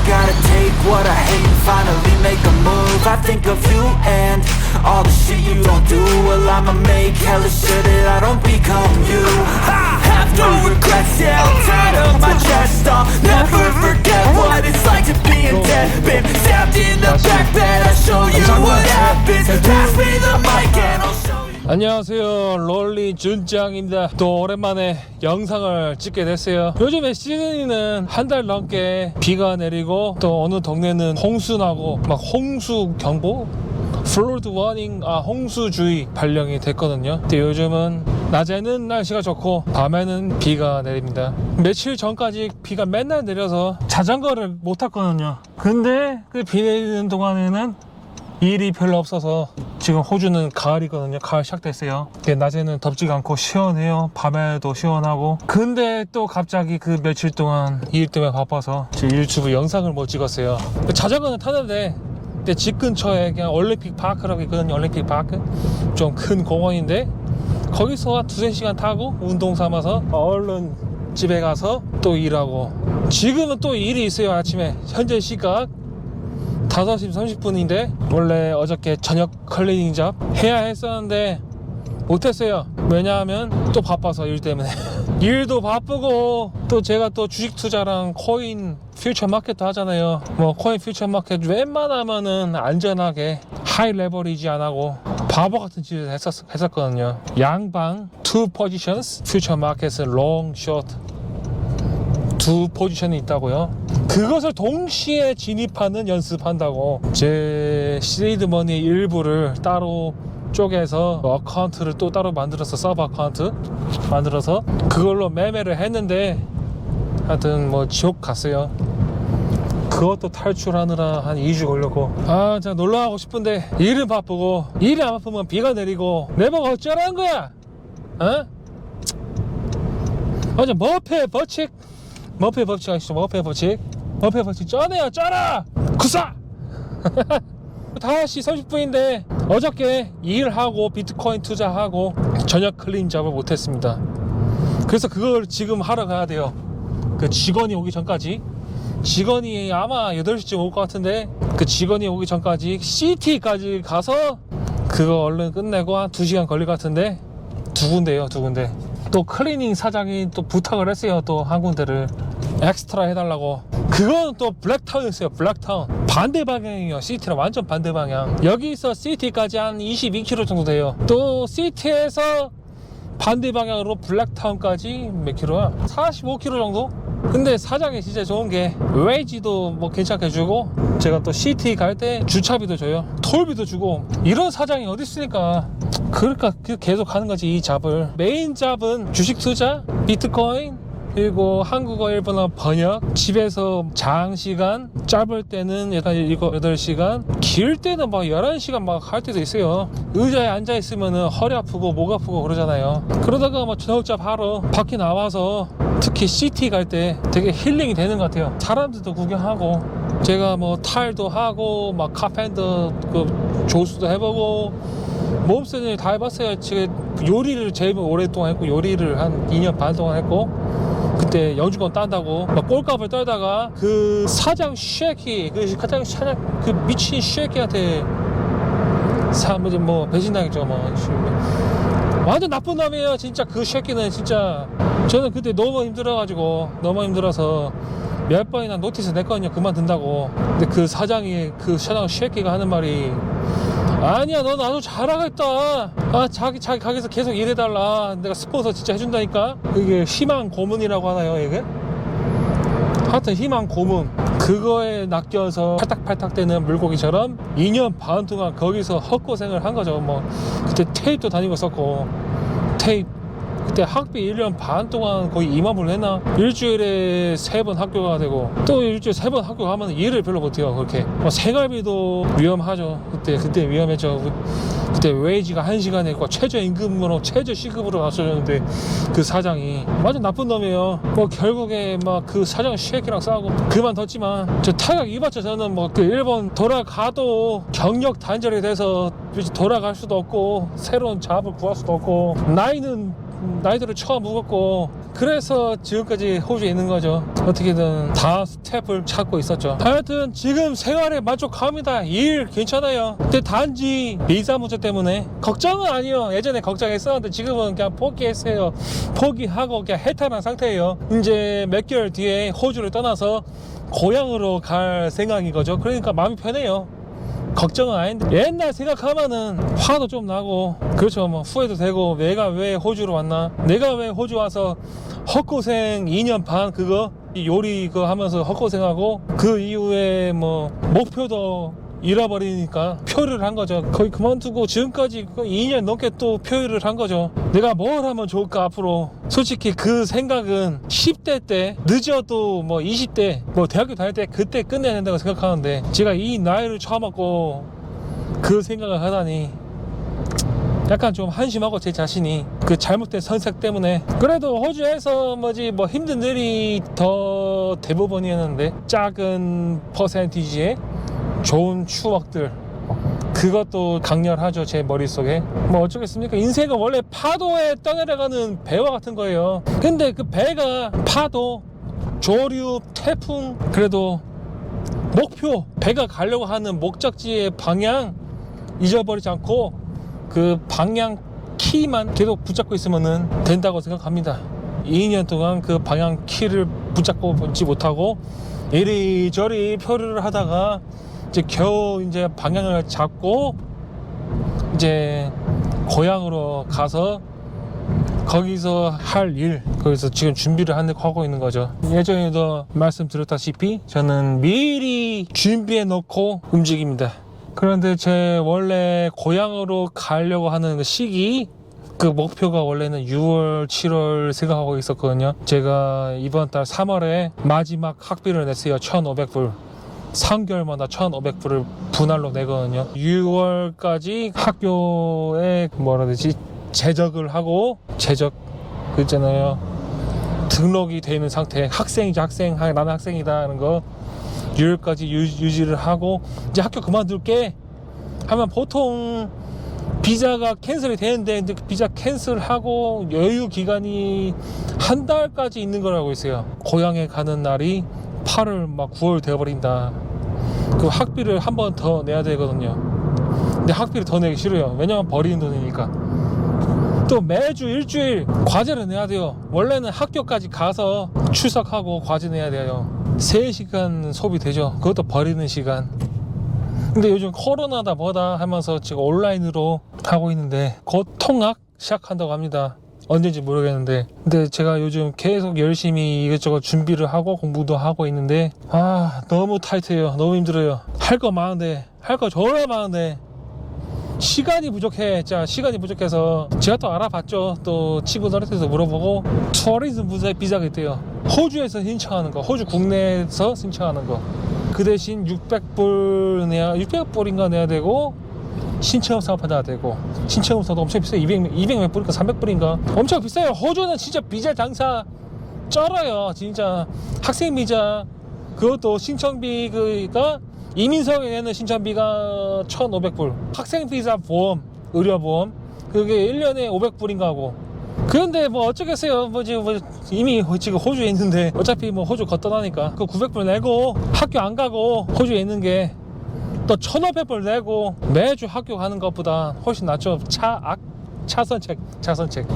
gotta take what I hate and finally make a move. I think of you and all the shit you don't do. Well, I'ma make hella sure that I don't become you. I have no regrets, yeah, I'll tie it on my chest. I'll never forget what it's like to be in debt. Been stabbed in the back bed, I'll show you what happens. Pass me the mic and I'll show you. 안녕하세요, 롤리 준짱입니다. 또 오랜만에 영상을 찍게 됐어요. 요즘에 시즌이는 한 달 넘게 비가 내리고 또 어느 동네는 홍수나고 막 홍수 경보? 플로드 워닝, 홍수주의 발령이 됐거든요. 근데 요즘은 낮에는 날씨가 좋고 밤에는 비가 내립니다. 며칠 전까지 비가 맨날 내려서 자전거를 못 탔거든요. 근데 그 비 내리는 동안에는 일이 별로 없어서 지금 호주는 가을이거든요. 가을 시작됐어요. 낮에는 덥지가 않고 시원해요. 밤에도 시원하고. 근데 또 갑자기 그 며칠 동안 일 때문에 바빠서 유튜브 영상을 못 찍었어요. 자전거는 타는데 근데 집 근처에 그냥 올림픽 파크라고 있거든요. 올림픽 파크 좀 큰 공원인데 거기서 한 2-3시간 타고 운동 삼아서 얼른 집에 가서 또 일하고. 지금은 또 일이 있어요. 아침에 현재 시각 5시 30분인데 원래 어저께 저녁 클리닝 잡 해야 했었는데 못했어요. 왜냐하면 또 바빠서 일 때문에 일도 바쁘고 또 제가 또 주식 투자랑 코인 퓨처 마켓도 하잖아요. 뭐 코인 퓨처 마켓 웬만하면은 안전하게 하이 레버리지 안 하고 바보 같은 짓을 했었거든요. 양방 2 포지션스 퓨처 마켓은 롱, 숏 2 포지션이 있다고요. 그것을 동시에 진입하는 연습한다고. 제 시드머니 일부를 따로 쪼개서 어카운트를 또 따로 만들어서 서브 어카운트 만들어서 그걸로 매매를 했는데 하여튼 뭐 지옥 갔어요. 그것도 탈출하느라 한 2주 걸렸고. 진짜 놀러가고 싶은데 일은 바쁘고 일이 안 바쁘면 비가 내리고 내보고 어쩌라는 거야. 어제 머페 법칙 아시죠? 머페 법칙 쩌네요. 쩌라 구사 5시 30분인데 어저께 일하고 비트코인 투자하고 저녁 클린 잡을 못했습니다. 그래서 그걸 지금 하러 가야 돼요. 그 직원이 오기 전까지. 직원이 아마 8시쯤 올 것 같은데 그 직원이 오기 전까지 CT까지 가서 그거 얼른 끝내고 한 2시간 걸릴 것 같은데 두 군데요. 또 클리닝 사장이 또 부탁을 했어요. 또 한 군데를 엑스트라 해달라고. 그건 또 블랙타운이었어요. 블랙타운 반대 방향이에요. 시티랑 완전 반대 방향. 여기서 시티까지 한 22km 정도 돼요. 또 시티에서 반대 방향으로 블랙타운까지 몇 킬로야? 45km 정도? 근데 사장이 진짜 좋은 게 웨이지도 뭐 괜찮게 주고 제가 또 시티 갈 때 주차비도 줘요. 톨비도 주고. 이런 사장이 어디 있으니까 그러니까 계속 하는 거지. 이 잡을 메인 잡은 주식 투자, 비트코인, 그리고 한국어 일본어 번역. 집에서 장시간, 짧을 때는 약간 7-8시간, 길 때는 막 11시간 막 할 때도 있어요. 의자에 앉아 있으면은 허리 아프고 목 아프고 그러잖아요. 그러다가 막 저녁잡 하러 밖에 나와서 특히 시티 갈 때 되게 힐링이 되는 것 같아요. 사람들도 구경하고 제가 뭐 타일도 하고 막 카펜터 그 조수도 해보고 몸쓰는 일 다 해봤어요. 지금 요리를 제일 오랫동안 했고 요리를 한 2년 반 동안 했고 그때 영주권 딴다고 막 꼴값을 떨다가 그 사장 쉐키 그 미친 쉐키한테 뭐 배신당했죠. 뭐 완전 나쁜 놈이에요. 진짜 그 쉐키는 진짜. 저는 그때 너무 힘들어서 몇 번이나 노티스 냈거든요. 그만둔다고. 근데 그 사장이 그 사장 쉐키가 하는 말이 아니야 너 나도 잘하겠다. 자기 가게에서 계속 일해달라. 내가 스폰서 진짜 해준다니까. 이게 희망 고문이라고 하나요 이게? 하여튼 희망 고문 그거에 낚여서 팔딱팔딱 대는 물고기처럼 2년 반 동안 거기서 헛고생을 한 거죠. 뭐 그때 테이프도 다니고 썼고 테이프 그때 학비 1년 반 동안 거의 2만 불 냈나? 일주일에 3번 학교가 되고 또 일주일에 3번 학교 가면 일을 별로 못해요. 그렇게 생활비도 위험하죠. 그때 위험했죠. 그때 웨이지가 1시간에 있고 최저임금으로 최저시급으로 맞춰줬는데 그 사장이 완전 나쁜 놈이에요. 뭐 결국에 막 그 사장 쉐키랑 싸우고 그만뒀지만 저 타격 입었죠. 저는 뭐 그 일본 돌아가도 경력 단절이 돼서 돌아갈 수도 없고 새로운 잡을 구할 수도 없고 나이들을 처음 먹었고 그래서 지금까지 호주에 있는 거죠. 어떻게든 다음 스텝을 찾고 있었죠. 하여튼 지금 생활에 만족합니다. 일 괜찮아요. 근데 단지 비자 문제 때문에 걱정은 아니에요. 예전에 걱정했었는데 지금은 그냥 포기했어요. 포기하고 그냥 해탈한 상태예요. 이제 몇 개월 뒤에 호주를 떠나서 고향으로 갈 생각인 거죠. 그러니까 마음이 편해요. 걱정은 아닌데 옛날 생각하면은 화도 좀 나고 그렇죠. 뭐 후회도 되고 내가 왜 호주로 왔나, 내가 왜 호주 와서 헛고생 2년 반 그거 요리 그거 하면서 헛고생하고 그 이후에 뭐 목표도 잃어버리니까 표류를 한 거죠. 거의 그만두고 지금까지 2년 넘게 또 표류를 한 거죠. 내가 뭘 하면 좋을까 앞으로. 솔직히 그 생각은 10대 때 늦어도 뭐 20대 뭐 대학교 다닐 때 그때 끝내야 된다고 생각하는데 제가 이 나이를 처먹고 그 생각을 하다니 약간 좀 한심하고 제 자신이 그 잘못된 선택 때문에. 그래도 호주에서 뭐지 뭐 힘든 일이 더 대부분이었는데 작은 퍼센티지의 좋은 추억들 그것도 강렬하죠. 제 머릿속에. 뭐 어쩌겠습니까. 인생은 원래 파도에 떠내려가는 배와 같은 거예요. 근데 그 배가 파도, 조류, 태풍 그래도 목표 배가 가려고 하는 목적지의 방향 잊어버리지 않고 그 방향 키만 계속 붙잡고 있으면 된다고 생각합니다. 2년 동안 그 방향 키를 붙잡고 보지 못하고 이리저리 표류를 하다가 이제 겨우 이제 방향을 잡고 이제 고향으로 가서 거기서 할 일, 거기서 지금 준비를 하고 있는 거죠. 예전에도 말씀드렸다시피 저는 미리 준비해 놓고 움직입니다. 그런데 제 원래 고향으로 가려고 하는 시기 그 목표가 원래는 6월, 7월 생각하고 있었거든요. 제가 이번 달 3월에 마지막 학비를 냈어요. 1,500불. 3개월마다 1,500불을 분할로 내거든요. 6월까지 학교에 뭐라 해야 되지? 재적을 하고 재적 그 있잖아요. 등록이 되어 있는 상태. 학생이지 학생. 나는 학생이다 하는 거 6월까지 유지를 하고 이제 학교 그만둘게 하면 보통 비자가 캔슬이 되는데 근데 비자 캔슬하고 여유 기간이 한 달까지 있는 걸 알고 있어요. 고향에 가는 날이 8월 막 9월 되어버린다. 그 학비를 한 번 더 내야 되거든요. 근데 학비를 더 내기 싫어요. 왜냐면 버리는 돈이니까. 또 매주 일주일 과제를 내야 돼요. 원래는 학교까지 가서 출석하고 과제 내야 돼요. 3시간 소비되죠. 그것도 버리는 시간. 근데 요즘 코로나다 뭐다 하면서 지금 온라인으로 하고 있는데 곧 통학 시작한다고 합니다. 언제인지 모르겠는데 근데 제가 요즘 계속 열심히 이것저것 준비를 하고 공부도 하고 있는데 너무 타이트해요. 너무 힘들어요. 할 거 많은데 할 거 정말 많은데 시간이 부족해. 자, 시간이 부족해서 제가 또 알아봤죠. 또 친구들한테도 물어보고 투어리즘 비자가 있대요. 호주에서 신청하는 거, 호주 국내에서 신청하는 거. 그 대신 600불인가 내야 되고 신청서 받아야 되고 신청서도 엄청 비싸요. 200 몇 불인가 300불인가 엄청 비싸요. 호주는 진짜 비자 장사 쩔어요. 진짜 학생 비자 그것도 신청비가 이민석에 내는 신청비가 1,500불. 학생 비자 보험, 의료보험 그게 1년에 500불인가 하고. 그런데 뭐 어쩌겠어요. 이미 지금 호주에 있는데 어차피 뭐 호주 걷떠나니까 그 900불 내고 학교 안 가고 호주에 있는 게 또 1,500불 내고 매주 학교 가는 것보다 훨씬 낫죠. 차선책.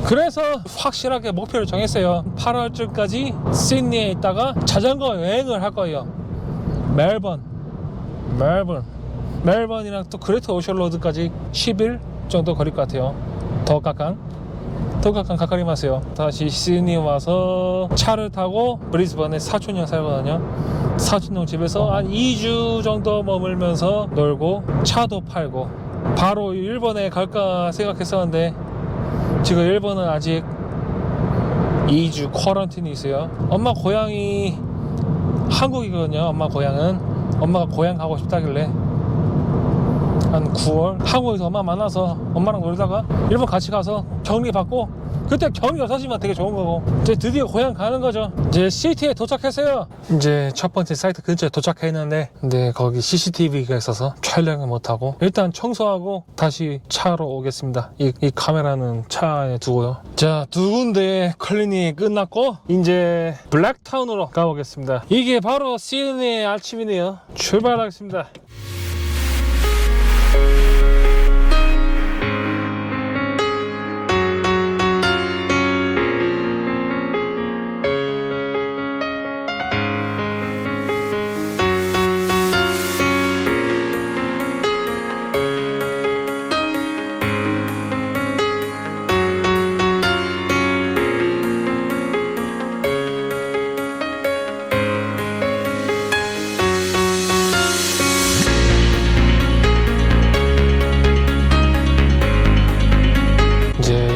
그래서 확실하게 목표를 정했어요. 8월쯤까지 시드니에 있다가 자전거 여행을 할 거예요. 멜번이랑 또 그레이터 오션로드까지 10일 정도 걸릴 것 같아요. 더 가까이 마세요. 다시 시드니 와서 차를 타고 브리즈번에 사촌형 살거든요. 사촌형 집에서 한 2주 정도 머물면서 놀고 차도 팔고 바로 일본에 갈까 생각했었는데 지금 일본은 아직 2주 쿼런틴이 있어요. 엄마 고향이 한국이거든요. 엄마 고향은 엄마가 고향 가고 싶다길래 한 9월 한국에서 엄마 만나서 엄마랑 놀다가 일본 같이 가서 격리 받고, 그때 격리 없어지면 되게 좋은 거고, 이제 드디어 고향 가는 거죠. 이제 시티에 도착했어요. 이제 첫 번째 사이트 근처에 도착했는데, 근데 거기 CCTV가 있어서 촬영을 못하고 일단 청소하고 다시 차로 오겠습니다. 이 카메라는 차 안에 두고요. 자, 두 군데 클리닝이 끝났고 이제 블랙타운으로 가보겠습니다. 이게 바로 시드니의 아침이네요. 출발하겠습니다.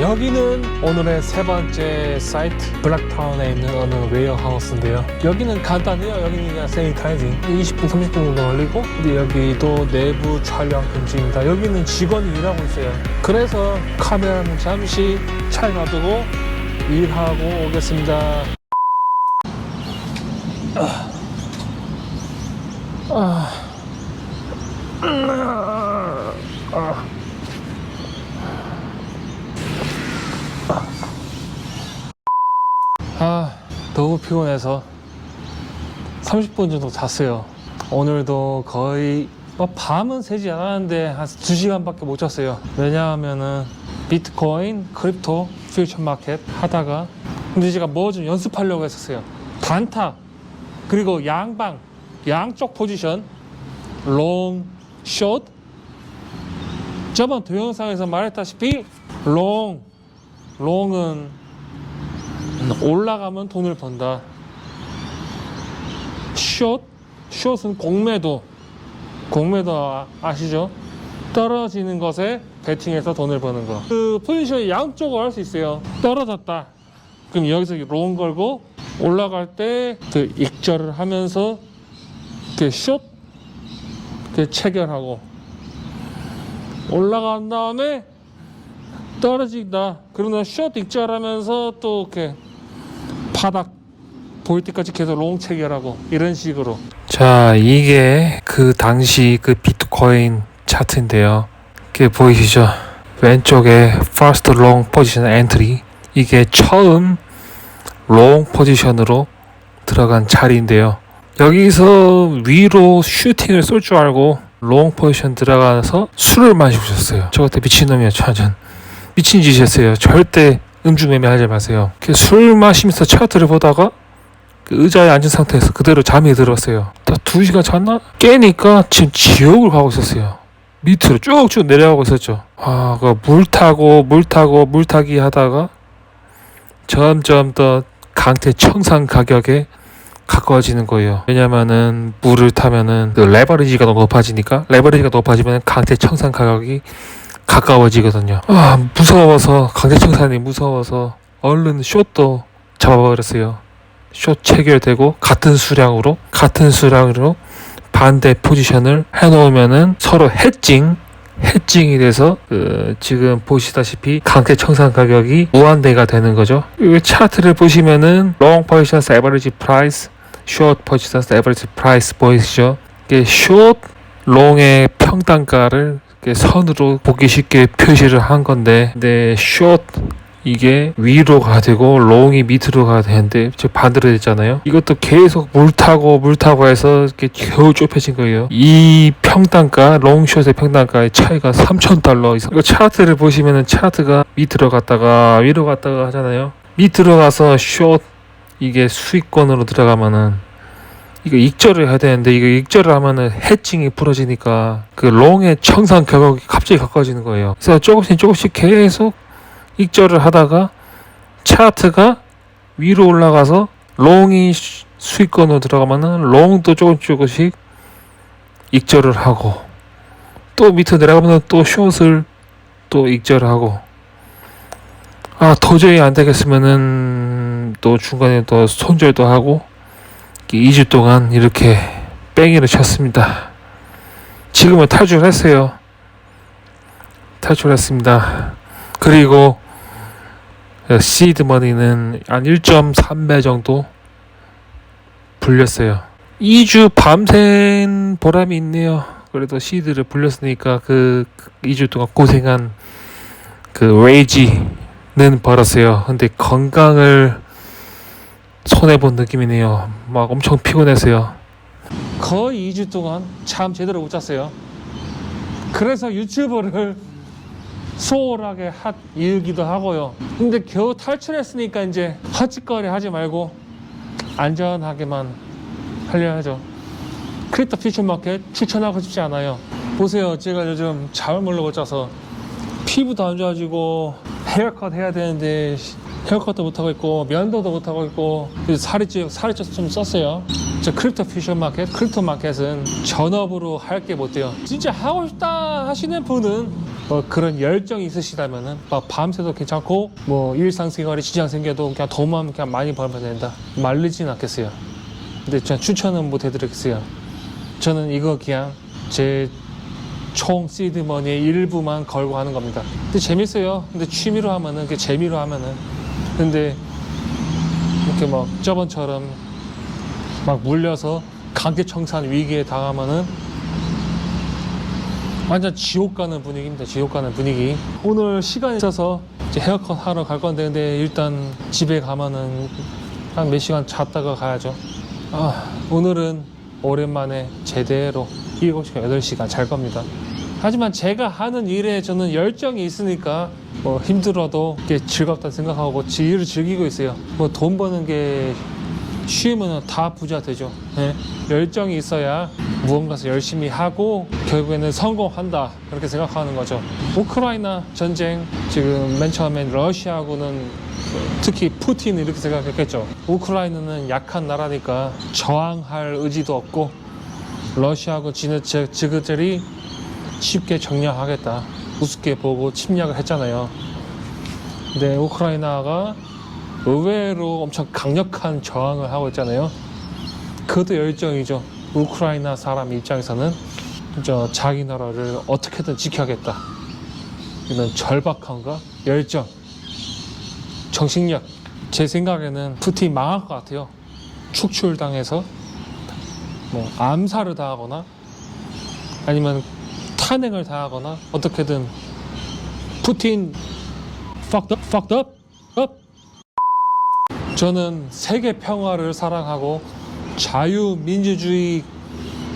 여기는 오늘의 세 번째 사이트, 블랙타운에 있는 어느 웨어하우스인데요. 여기는 간단해요. 여기는 그냥 세니타이징 20분 30분 정도 걸리고, 근데 여기도 내부 촬영 금지입니다. 여기는 직원이 일하고 있어요. 그래서 카메라는 잠시 차에 놔두고 일하고 오겠습니다. 너무 피곤해서 30분 정도 잤어요. 오늘도 거의 밤은 새지 않았는데 한 2시간밖에 못 잤어요. 왜냐하면은 비트코인, 크립토, 퓨처 마켓 하다가, 근데 제가 뭐 좀 연습하려고 했었어요. 단타, 그리고 양방, 양쪽 포지션, 롱, 숏. 저번 동영상에서 말했다시피 롱은 올라가면 돈을 번다. 숏은 공매도 아시죠? 떨어지는 것에 베팅해서 돈을 버는 거. 그 포지션이 양쪽으로 할 수 있어요. 떨어졌다, 그럼 여기서 롱 걸고, 올라갈 때 그 익절을 하면서 그 숏 체결하고, 올라간 다음에 떨어진다, 그러면 숏 익절하면서 또 이렇게 바닥 보일 때까지 계속 롱 체결하고, 이런 식으로. 자, 이게 그 당시 그 비트코인 차트인데요. 이게 보이시죠? 왼쪽에 first long position entry, 이게 처음 롱 포지션으로 들어간 자리인데요. 여기서 위로 슈팅을 쏠 줄 알고 롱 포지션 들어가서 술을 마시고 있었어요. 저 같은 미친놈이었죠. 완전 미친 짓이었어요. 절대 음주매매 하지 마세요. 술 마시면서 차트를 보다가 그 의자에 앉은 상태에서 그대로 잠이 들었어요. 딱 2시간 잤나? 깨니까 지금 지옥을 가고 있었어요. 밑으로 쭉쭉 내려가고 있었죠. 물타기 하다가 점점 더 강태 청산 가격에 가까워지는 거예요. 왜냐면은 물을 타면은 그 레버리지가 높아지니까, 레버리지가 높아지면 강태 청산 가격이 가까워지거든요. 무서워서, 강제청산이 무서워서 얼른 숏도 잡아버렸어요. 숏 체결되고 같은 수량으로 반대 포지션을 해놓으면은 서로 해칭이 돼서 지금 보시다시피 강제청산 가격이 무한대가 되는 거죠. 이 차트를 보시면은 long positions average price, short positions average price 보이시죠? 이게 숏, 롱의 평단가를 선으로 보기 쉽게 표시를 한 건데, 근데 숏 이게 위로 가야 되고 롱이 밑으로 가야 되는데 지금 반대로 됐잖아요. 이것도 계속 물 타고 해서 이렇게 겨우 좁혀진 거예요. 이 평단가, 롱숏의 평단가의 차이가 $3,000 이상. 이거 차트를 보시면은 차트가 밑으로 갔다가 위로 갔다가 하잖아요. 밑으로 가서 숏 이게 수익권으로 들어가면은 이거 익절을 해야 되는데, 이거 익절을 하면은 해칭이 부러지니까 그 롱의 청산 가격이 갑자기 가까워지는 거예요. 그래서 조금씩 계속 익절을 하다가 차트가 위로 올라가서 롱이 수익권으로 들어가면은 롱도 조금씩 익절을 하고, 또 밑으로 내려가면 또 숏을 또 익절을 하고, 도저히 안 되겠으면은 또 중간에 또 손절도 하고, 2주 동안 이렇게 뺑이를 쳤습니다. 지금은 탈출했어요. 탈출했습니다. 그리고 시드머니는 한 1.3배 정도 불렸어요. 2주 밤샌 보람이 있네요. 그래도 시드를 불렸으니까 그 2주 동안 고생한 그 레이지는 벌었어요. 근데 건강을 손해본 느낌이네요. 막 엄청 피곤했어요. 거의 2주 동안 잠 제대로 못 잤어요. 그래서 유튜브를 소홀하게 한 이유기도 하고요. 근데 겨우 탈출했으니까 이제 헛짓거리 하지 말고 안전하게만 하려야죠. 크립토 퓨처 마켓 추천하고 싶지 않아요. 보세요, 제가 요즘 잠을 몰라 못 자서 피부도 안 좋아지고 헤어컷 해야 되는데 헤어컷도 못하고 있고 면도도 못하고 있고 살이 쪄서 좀 썼어요. 저 크립토 퓨처 마켓, 크립토 마켓은 전업으로 할 게 못 돼요. 진짜 하고 싶다 하시는 분은 뭐 그런 열정이 있으시다면은 막 밤새도 괜찮고 뭐 일상생활에 지장 생겨도 그냥 돈만 그냥 많이 벌면 된다. 말리진 않겠어요. 근데 제가 추천은 못 해드리겠어요. 저는 이거 그냥 제 총 시드머니의 일부만 걸고 하는 겁니다. 근데 재밌어요. 근데 취미로 하면은, 그 재미로 하면은. 근데 이렇게 막 저번처럼 막 물려서 강제청산 위기에 당하면은 완전 지옥 가는 분위기입니다. 지옥 가는 분위기. 오늘 시간이 있어서 이제 헤어컷 하러 갈 건데, 근데 일단 집에 가면은 한 몇 시간 잤다가 가야죠. 오늘은 오랜만에 제대로 7시간, 8시간 잘 겁니다. 하지만 제가 하는 일에 저는 열정이 있으니까 뭐 힘들어도 이게 즐겁다 생각하고 일을 즐기고 있어요. 뭐 돈 버는 게 쉬우면 다 부자 되죠. 네? 열정이 있어야 무언가에서 열심히 하고 결국에는 성공한다, 그렇게 생각하는 거죠. 우크라이나 전쟁, 지금 맨 처음엔 러시아하고는 특히 푸틴은 이렇게 생각했겠죠. 우크라이나는 약한 나라니까 저항할 의지도 없고 러시아하고 지그들이 쉽게 정리하겠다, 우습게 보고 침략을 했잖아요. 근데 우크라이나가 의외로 엄청 강력한 저항을 하고 있잖아요. 그것도 열정이죠. 우크라이나 사람 입장에서는 진짜 자기 나라를 어떻게든 지켜야겠다, 이런 절박함과 열정, 정신력. 제 생각에는 푸틴 망할 것 같아요. 축출당해서 뭐 암살을 당하거나 아니면 탄핵을 당하거나 어떻게든 푸틴 fucked up. 저는 세계 평화를 사랑하고 자유민주주의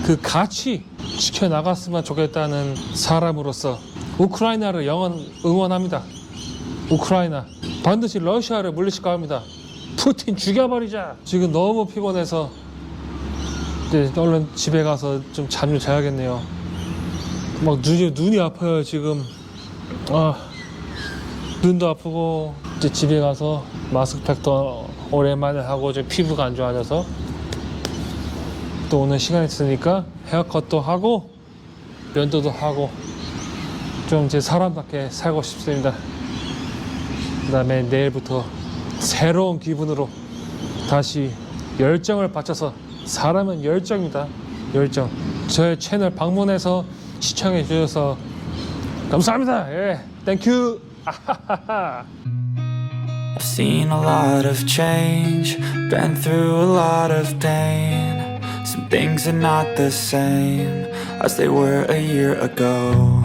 그 가치 지켜나갔으면 좋겠다는 사람으로서 우크라이나를 영원 응원합니다. 우크라이나 반드시 러시아를 물리칠 겁니다. 푸틴 죽여버리자. 지금 너무 피곤해서 이제 얼른 집에 가서 좀 잠 좀 자야겠네요. 막 눈이 아파요 지금. 눈도 아프고 이제 집에 가서 마스크팩도 오랜만에 하고 좀 피부가 안 좋아져서 또 오늘 시간 있으니까 헤어컷도 하고 면도도 하고 좀 제 사람답게 살고 싶습니다. 그 다음에 내일부터 새로운 기분으로 다시 열정을 바쳐서, 사람은 열정입니다. 열정. 저의 채널 방문해서 시청해 주셔서 감사합니다. 예, 땡큐. I've seen a lot of change, been through a lot of pain. Some things are not the same as they were a year ago,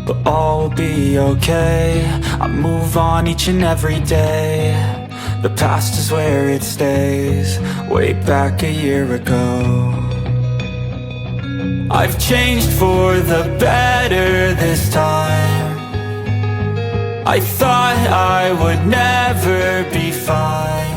but all will be okay. I move on each and every day. The past is where it stays, way back a year ago. I've changed for the better this time. I thought I would never be fine,